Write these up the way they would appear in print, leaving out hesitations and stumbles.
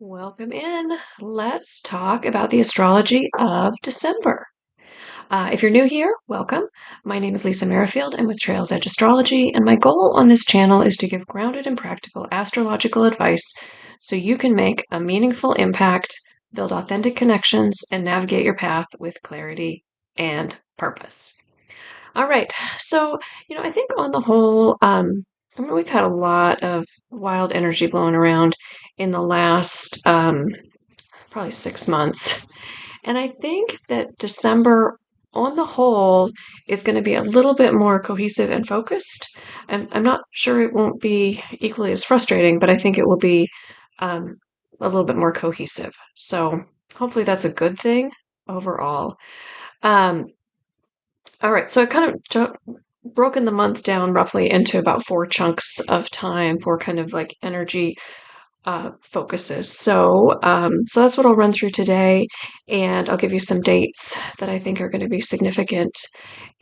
Welcome in. Let's talk about the astrology of December. If you're new here, welcome. My name is Lisa Merrifield. I'm with Trails Edge Astrology, and my goal on this channel is to give grounded and practical astrological advice so you can make a meaningful impact, build authentic connections, and navigate your path with clarity and purpose. All right. So, I think on the whole, we've had a lot of wild energy blowing around in the last probably 6 months. And I think that December, on the whole, is going to be a little bit more cohesive and focused. I'm not sure it won't be equally as frustrating, but I think it will be um, a little bit more cohesive. So hopefully that's a good thing overall. Um, all right, so I kind of broken the month down roughly into about four chunks of time for kind of like energy focuses. So that's what I'll run through today, and I'll give you some dates that I think are going to be significant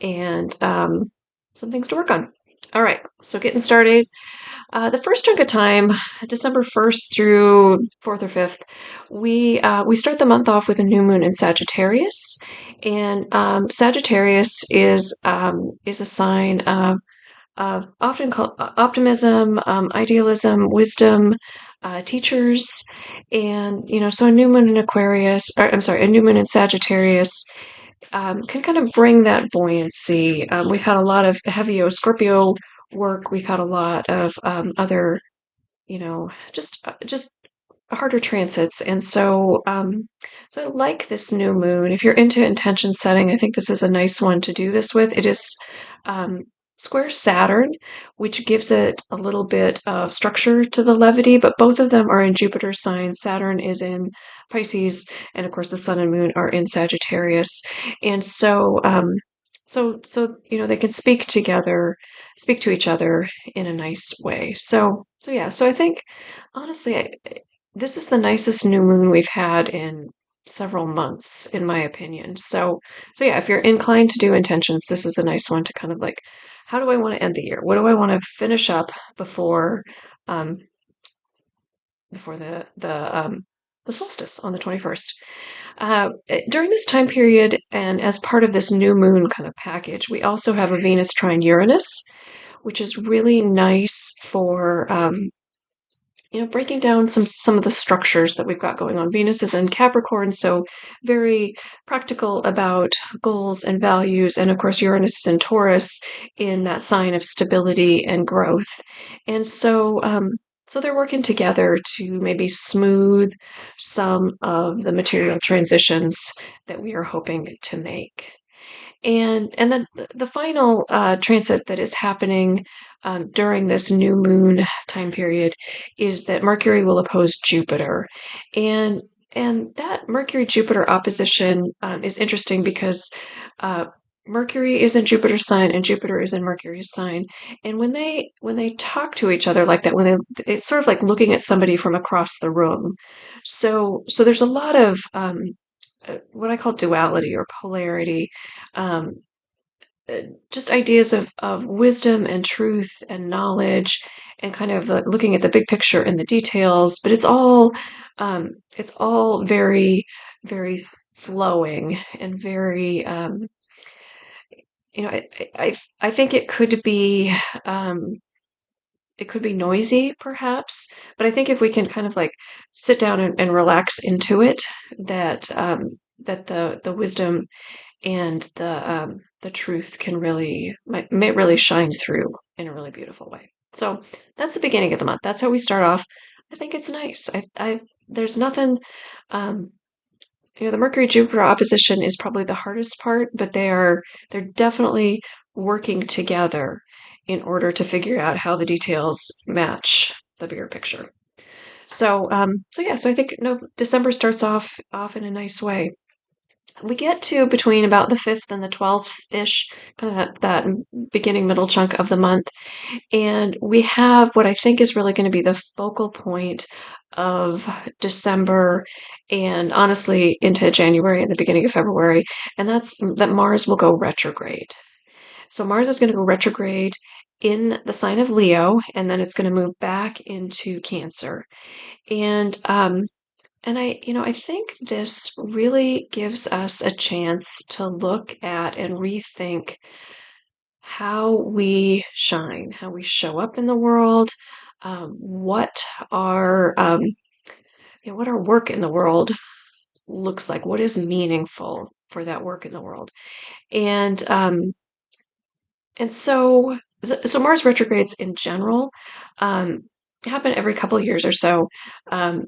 and some things to work on. All right, so getting started. The first chunk of time, December 1st through 4th or 5th, we start the month off with a new moon in Sagittarius, and Sagittarius is a sign of often called optimism, idealism, wisdom, teachers, and so a new moon in Aquarius, or I'm sorry, a new moon in Sagittarius can kind of bring that buoyancy. We've had a lot of heavy Scorpio work. We've had a lot of other, just harder transits, and so I like this new moon. If you're into intention setting, I think this is a nice one to do this with. It is um, square Saturn, which gives it a little bit of structure to the levity, but both of them are in Jupiter signs. Saturn is in Pisces, and of course the Sun and Moon are in Sagittarius, and so they can speak together, speak to each other in a nice way. So I think honestly, this is the nicest new moon we've had in several months, in my opinion. So yeah, if you're inclined to do intentions, this is a nice one to kind of like, how do I want to end the year? What do I want to finish up before, um, before the solstice on the 21st? During this time period, and as part of this new moon kind of package, we also have a Venus trine Uranus, which is really nice for breaking down some of the structures that we've got going on. Venus is in Capricorn, so very practical about goals and values, and of course Uranus is in Taurus, in that sign of stability and growth. And so they're working together to maybe smooth some of the material transitions that we are hoping to make. And then the final transit that is happening during this new moon time period is that Mercury will oppose Jupiter, and and that Mercury Jupiter opposition is interesting because Mercury is in Jupiter's sign and Jupiter is in Mercury's sign, and when they talk to each other like that, it's sort of like looking at somebody from across the room. So there's a lot of what I call duality or polarity, um, uh, just ideas of wisdom and truth and knowledge, and kind of looking at the big picture and the details. But it's all very, very flowing and very, I think um, it could be noisy perhaps, but I think if we can kind of like sit down and relax into it, that the wisdom and the truth can really may really shine through in a really beautiful way. So that's the beginning of the month. That's how we start off. I think it's nice. I there's nothing. Um, the Mercury Jupiter opposition is probably the hardest part, but they're definitely working together in order to figure out how the details match the bigger picture. So I think December starts off in a nice way. We get to between about the 5th and the 12th ish, kind of that beginning middle chunk of the month. And we have what I think is really going to be the focal point of December and honestly into January and the beginning of February. And that's that Mars will go retrograde. So Mars is going to go retrograde in the sign of Leo, and then it's going to move back into Cancer. And And I think this really gives us a chance to look at and rethink how we shine, how we show up in the world, what our what our work in the world looks like, what is meaningful for that work in the world. And and so Mars retrogrades in general um, happen every couple of years or so. Um,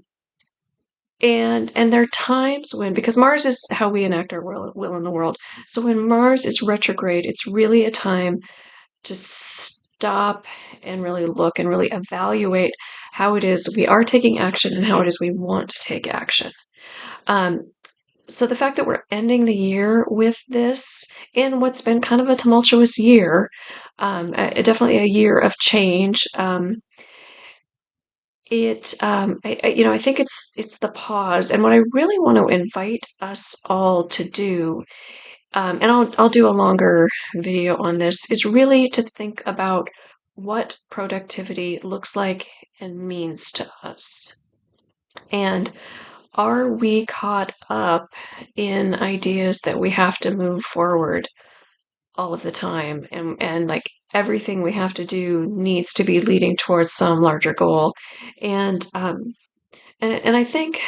and there are times when, because Mars is how we enact our will in the world. So when Mars is retrograde, it's really a time to stop and really look and really evaluate how it is we are taking action and how it is we want to take action. Um, so the fact that we're ending the year with this in what's been kind of a tumultuous year, definitely a year of change. I think it's the pause, and what I really want to invite us all to do, and I'll do a longer video on this, is really to think about what productivity looks like and means to us. And are we caught up in ideas that we have to move forward all of the time and like everything we have to do needs to be leading towards some larger goal? And um and and I think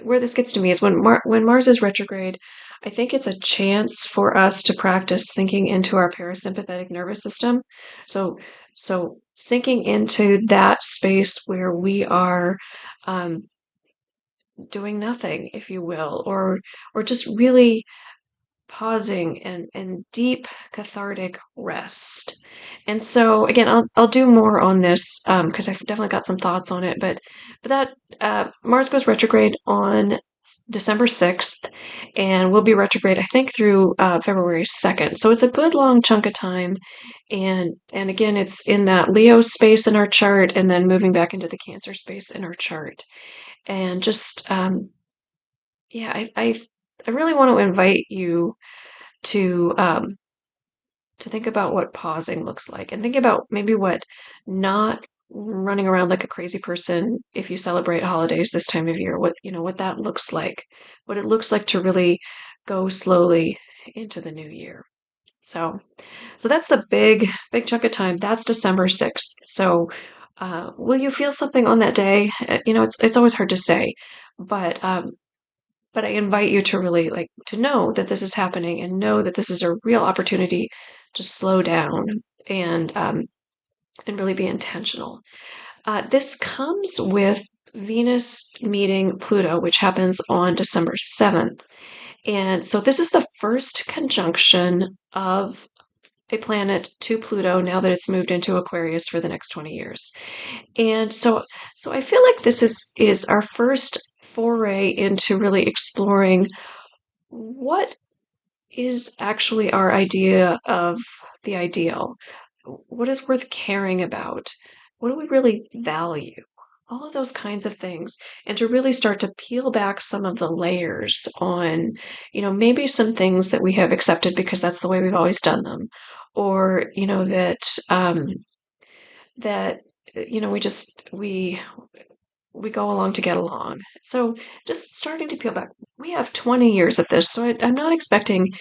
where this gets to me is when Mars is retrograde, I think it's a chance for us to practice sinking into our parasympathetic nervous system. So so sinking into that space where we are um, doing nothing, if you will, or just really pausing and deep cathartic rest. And so again, I'll do more on this because I've definitely got some thoughts on it. But that Mars goes retrograde on December 6th, and will be retrograde I think through February 2nd. So it's a good long chunk of time. And again, it's in that Leo space in our chart, and then moving back into the Cancer space in our chart. And just yeah, I really want to invite you to think about what pausing looks like, and think about maybe what not running around like a crazy person if you celebrate holidays this time of year, what that looks like, what it looks like to really go slowly into the new year. So that's the big chunk of time. That's December 6th. So will you feel something on that day? It's always hard to say, but I invite you to really like to know that this is happening, and know that this is a real opportunity to slow down and really be intentional. This comes with Venus meeting Pluto, which happens on December 7th. And so this is the first conjunction of a planet to Pluto now that it's moved into Aquarius for the next 20 years. And so I feel like this is our first foray into really exploring what is actually our idea of the ideal. What is worth caring about? What do we really value? All of those kinds of things. And to really start to peel back some of the layers on, maybe some things that we have accepted because that's the way we've always done them. Or, that, we go along to get along. So just starting to peel back. We have 20 years of this, so I'm not expecting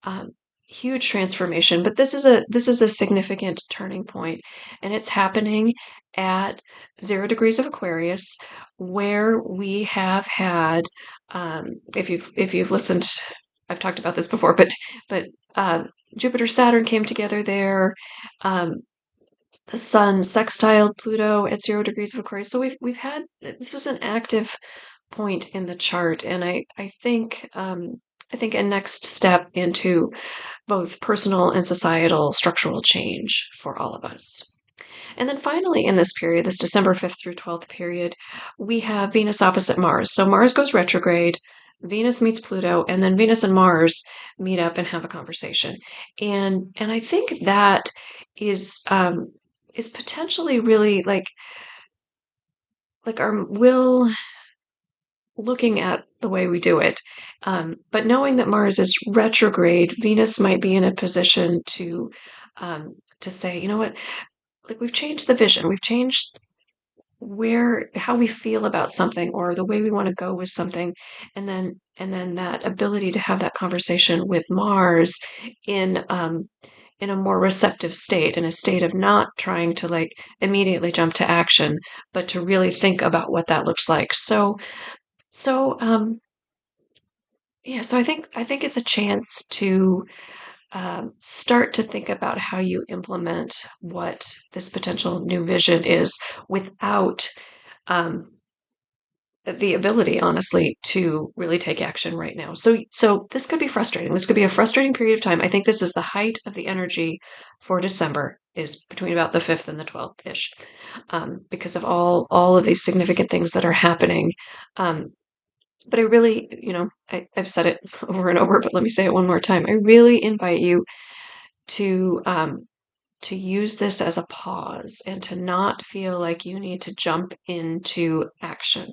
um, huge transformation, but this is a significant turning point, and it's happening at 0 degrees of Aquarius, where we have had, if you've listened, I've talked about this before, but Jupiter Saturn came together there. Um, the Sun sextiled Pluto at 0 degrees of Aquarius. So we've had this is an active point in the chart, and I think a next step into both personal and societal structural change for all of us. And then finally, in this period, this December 5th through 12th period, we have Venus opposite Mars. So Mars goes retrograde, Venus meets Pluto, and then Venus and Mars meet up and have a conversation. And I think that is potentially really like our will looking at the way we do it. But knowing that Mars is retrograde, Venus might be in a position to say, you know what, like we've changed the vision, we've changed how we feel about something or the way we want to go with something, and then that ability to have that conversation with Mars in in a more receptive state, in a state of not trying to like immediately jump to action, but to really think about what that looks like. So yeah, so I think it's a chance to start to think about how you implement what this potential new vision is without um, the ability, honestly, to really take action right now. So this could be frustrating. This could be a frustrating period of time. I think this is the height of the energy for December, is between about the 5th and the 12th ish, because of all of these significant things that are happening. Um, but I really, I've said it over and over, but let me say it one more time. I really invite you to to use this as a pause and to not feel like you need to jump into action.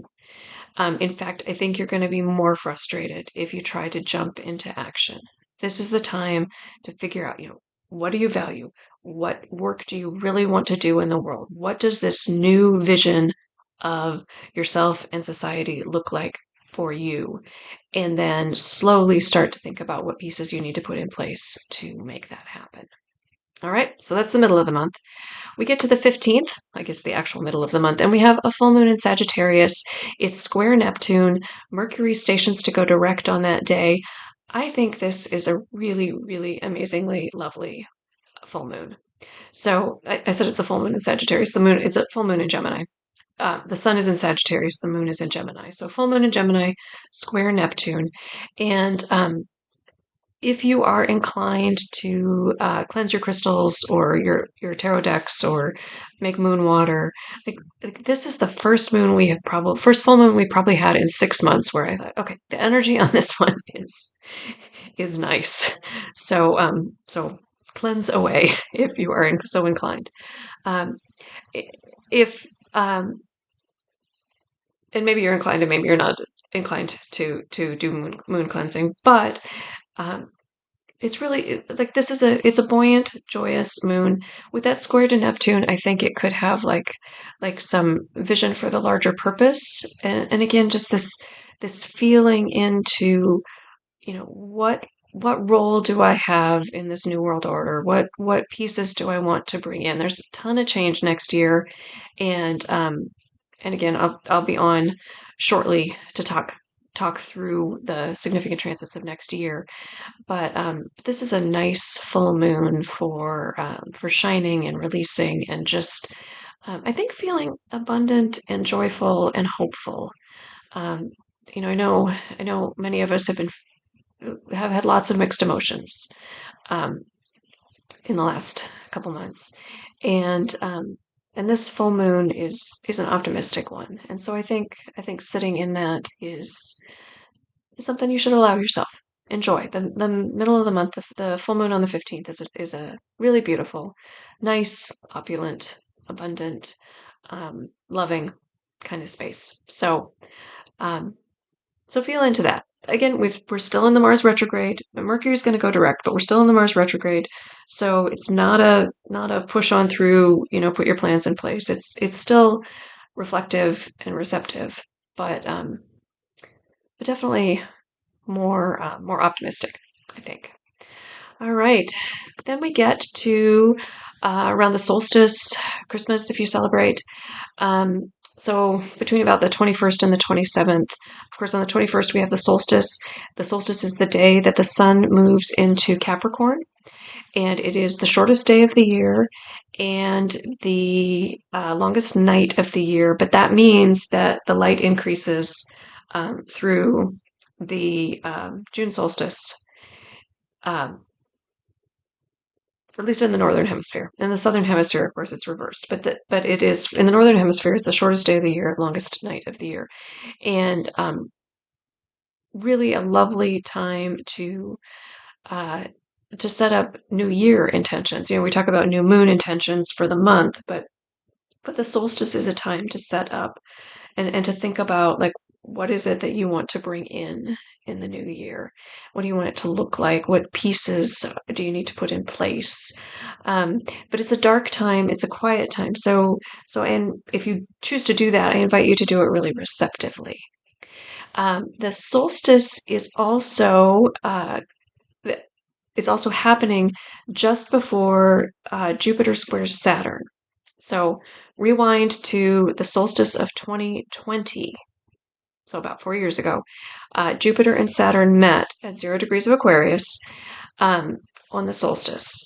In fact, I think you're going to be more frustrated if you try to jump into action. This is the time to figure out, what do you value? What work do you really want to do in the world? What does this new vision of yourself and society look like for you? And then slowly start to think about what pieces you need to put in place to make that happen. All right, so that's the middle of the month. We get to the 15th, I guess the actual middle of the month, and we have a full moon in Sagittarius. It's square Neptune. Mercury stations to go direct on that day. I think this is a really, really amazingly lovely full moon. So I said it's a full moon in Sagittarius. The moon is a full moon in Gemini. The sun is in Sagittarius. The moon is in Gemini. So full moon in Gemini, square Neptune, and if you are inclined to cleanse your crystals or your tarot decks or make moon water, like this is the first full moon we probably had in 6 months where I thought, okay, the energy on this one is nice. So cleanse away if you are so inclined. Um, if and maybe you're inclined and maybe you're not inclined to do moon cleansing, but um, it's really like it's a buoyant, joyous moon with that square to Neptune. I think it could have like some vision for the larger purpose, and again, just this feeling into what role do I have in this new world order? What pieces do I want to bring in? There's a ton of change next year, and again, I'll be on shortly to talk through the significant transits of next year. But this is a nice full moon for shining and releasing and just I think feeling abundant and joyful and hopeful. Um, I know many of us have had lots of mixed emotions um, in the last couple months, and this full moon is an optimistic one, and so I think sitting in that is something you should allow yourself. Enjoy. The middle of the month, the full moon on the 15th is a really beautiful, nice, opulent, abundant, loving kind of space. Um, so feel into that. Again, we're still in the Mars retrograde. Mercury's going to go direct, but we're still in the Mars retrograde. So it's not a push on through, put your plans in place. It's still reflective and receptive, but definitely more optimistic, I think. All right, then we get to around the solstice, Christmas, if you celebrate. So between about the 21st and the 27th, of course, on the 21st we have the solstice. The solstice is the day that the sun moves into Capricorn, and it is the shortest day of the year and the longest night of the year. But that means that the light increases through the June solstice, um, at least in the northern hemisphere. In the southern hemisphere, of course, it's reversed. But it is in the northern hemisphere. It's the shortest day of the year, longest night of the year, and really a lovely time uh, to set up New Year intentions. We talk about new moon intentions for the month, but the solstice is a time to set up and to think about like what is it that you want to bring in the new year? What do you want it to look like? What pieces do you need to put in place? But it's a dark time, it's a quiet time. And if you choose to do that, I invite you to do it really receptively. The solstice is also happening just before Jupiter squares Saturn. So rewind to the solstice of 2020. So about 4 years ago, Jupiter and Saturn met at 0 degrees of Aquarius um, on the solstice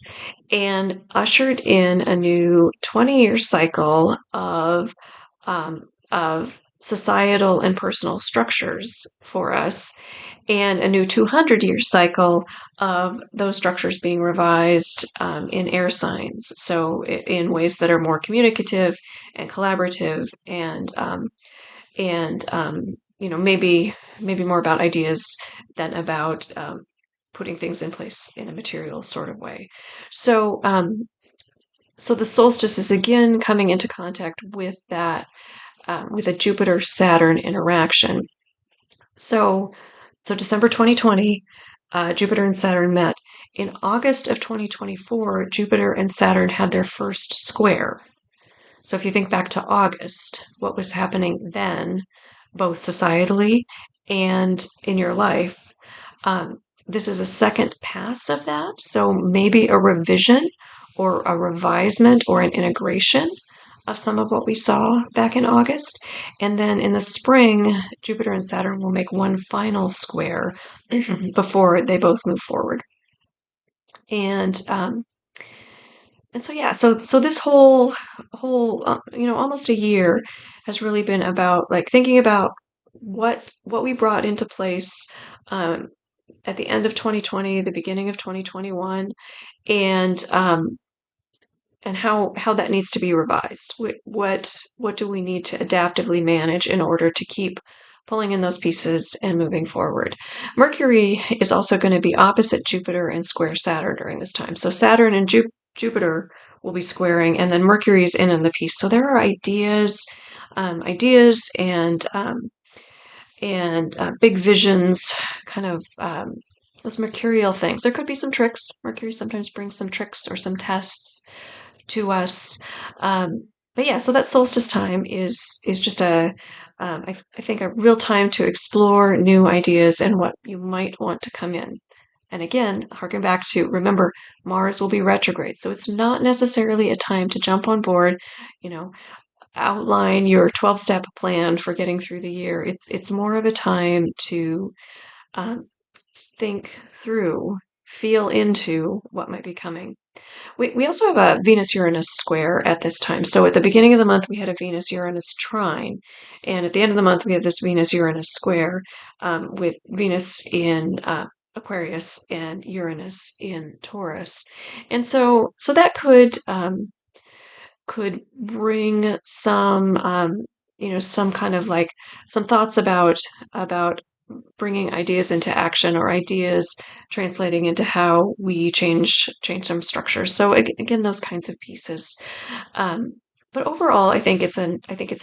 and ushered in a new 20-year cycle of societal and personal structures for us, and a new 200-year cycle of those structures being revised in air signs. So in ways that are more communicative and collaborative, and maybe more about ideas than about putting things in place in a material sort of way. So the solstice is again coming into contact with that, with a Jupiter-Saturn interaction. So December 2020, Jupiter and Saturn met. In August of 2024, Jupiter and Saturn had their first square. So if you think back to August, what was happening then, both societally and in your life, this is a second pass of that. So maybe a revision or a revisement or an integration of some of what we saw back in August. And then in the spring, Jupiter and Saturn will make one final square before they both move forward. And so yeah, so this whole almost a year has really been about like thinking about what we brought into place at the end of 2020, the beginning of 2021, and how that needs to be revised. What do we need to adaptively manage in order to keep pulling in those pieces and moving forward? Mercury is also going to be opposite Jupiter and square Saturn during this time. So Saturn and Jupiter will be squaring, and then Mercury is in the piece. So there are ideas and big visions, kind of those mercurial things. There could be some tricks. Mercury sometimes brings some tricks or some tests to us. But yeah, so that solstice time is just I think a real time to explore new ideas and what you might want to come in. And again, harken back to, remember, Mars will be retrograde. So it's not necessarily a time to jump on board, outline your 12-step plan for getting through the year. It's more of a time to think through, feel into what might be coming. We also have a Venus-Uranus square at this time. So at the beginning of the month, we had a Venus-Uranus trine. And at the end of the month, we have this Venus-Uranus square with Venus in Aquarius and Uranus in Taurus. And so that could bring some, some kind of like some thoughts about bringing ideas into action, or ideas translating into how we change some structures. So again, those kinds of pieces. But overall, I think it's a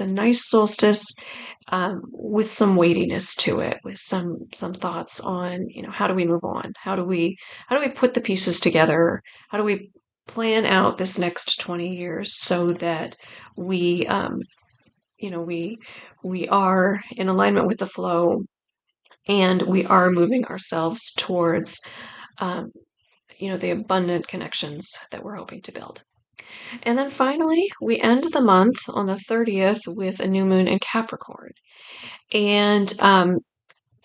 nice solstice with some weightiness to it, with some thoughts on how do we move on? How do we put the pieces together? How do we plan out this next 20 years so that we we are in alignment with the flow, and we are moving ourselves towards the abundant connections that we're hoping to build. And then finally, we end the month on the 30th with a new moon in Capricorn. And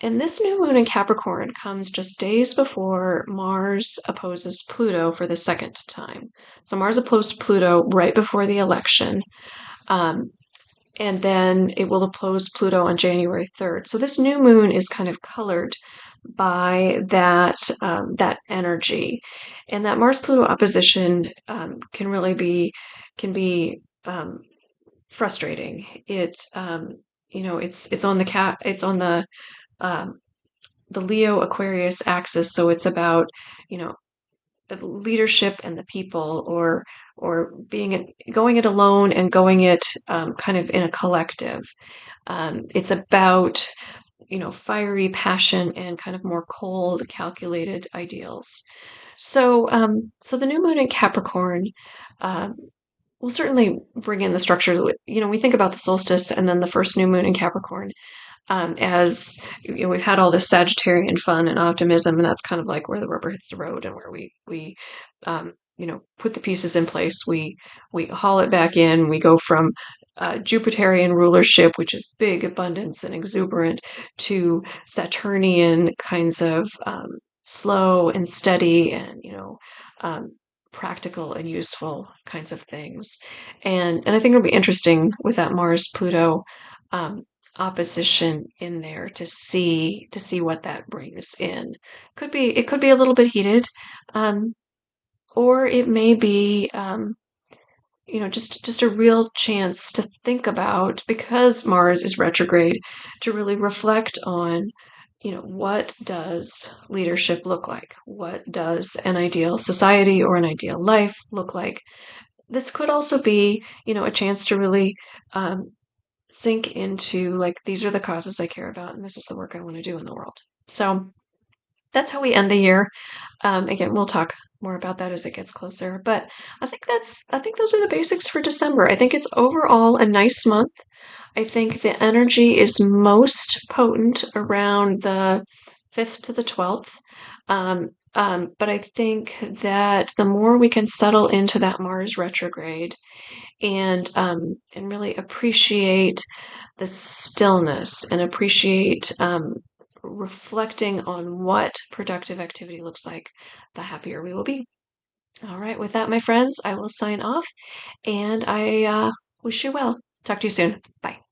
this new moon in Capricorn comes just days before Mars opposes Pluto for the second time. So Mars opposed Pluto right before the election. And then it will oppose Pluto on January 3rd. So this new moon is kind of colored by that energy, and that Mars-Pluto opposition can really be frustrating. It's on the Leo Aquarius axis, so it's about the leadership and the people, or going it alone and going it kind of in a collective. It's about fiery passion and kind of more cold, calculated ideals. So the new moon in Capricorn um, will certainly bring in the structure. We think about the solstice and then the first new moon in Capricorn as we've had all this Sagittarian fun and optimism, and that's kind of like where the rubber hits the road and where we put the pieces in place. We haul it back in. We go from Jupiterian rulership, which is big abundance and exuberant, to Saturnian kinds of slow and steady and um, practical and useful kinds of things. And I think it'll be interesting with that Mars Pluto um, opposition in there to see what that brings in. It could be a little bit heated, um, or it may be just a real chance to think about, because Mars is retrograde, to really reflect on what does leadership look like? What does an ideal society or an ideal life look like? This could also be a chance to really um, sink into, like, these are the causes I care about and this is the work I want to do in the world. So that's how we end the year. Again, we'll talk more about that as it gets closer, but I think those are the basics for December. I think it's overall a nice month. I think the energy is most potent around the 5th to the 12th. But I think that the more we can settle into that Mars retrograde and really appreciate the stillness and appreciate reflecting on what productive activity looks like, the happier we will be. All right, with that, my friends, I will sign off and I wish you well. Talk to you soon. Bye.